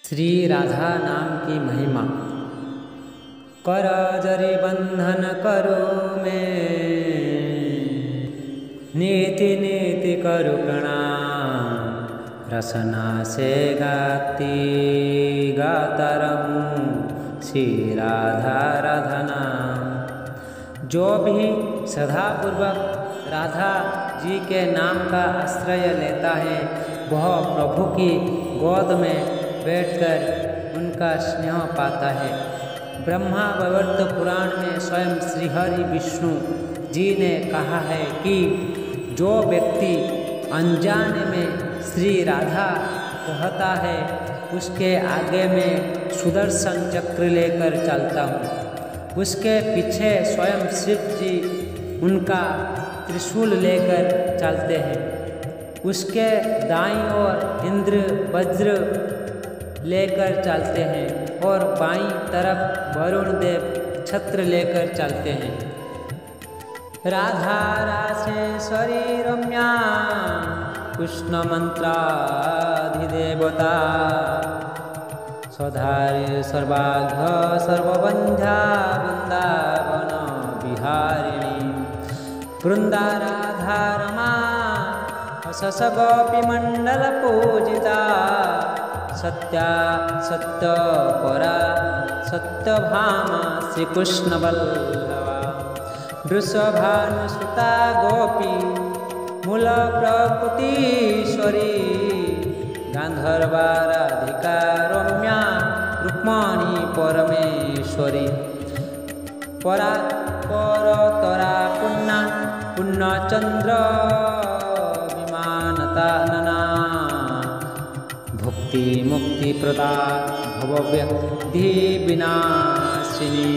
श्री राधा नाम की महिमा। कर जरि बंधन करो में, नीति नीति करु प्रणाम। रसना से गाती गाता रहूं श्री राधा राधा नाम। जो भी श्रद्धापूर्वक राधा जी के नाम का आश्रय लेता है वह प्रभु की गोद में बैठकर उनका स्नेह पाता है। ब्रह्मा वैवर्त पुराण में स्वयं श्रीहरि विष्णु जी ने कहा है कि जो व्यक्ति अनजाने में श्री राधा कहता है उसके आगे में सुदर्शन चक्र लेकर चलता हूँ, उसके पीछे स्वयं शिव जी उनका त्रिशूल लेकर चलते हैं, उसके दाईं ओर इंद्र वज्र लेकर चलते हैं और बाईं तरफ वरुण देव छत्र लेकर चलते हैं। राधा रासेश्वरी रम्या कृष्ण मंत्राधिदेवता, स्वधारे सर्वाघ्र सर्वबंध्या वृंदावन बिहारिणी। वृंदा राधा रमा सस गोपी मंडल पूजिता, सत्या सत्य परा सत्यभामा श्री कृष्ण वल्लभा। वृषभानुसुता गोपी मूल प्रकृतीश्वरी, गांधर्वा राधिका रम्या रुक्मिणी परमेश्वरी। परात्पर तरा पुण्या पुण्यचंद्र विमानता नना, भुक्ति मुक्ति प्रदा भवव्यधि विनाशिनी।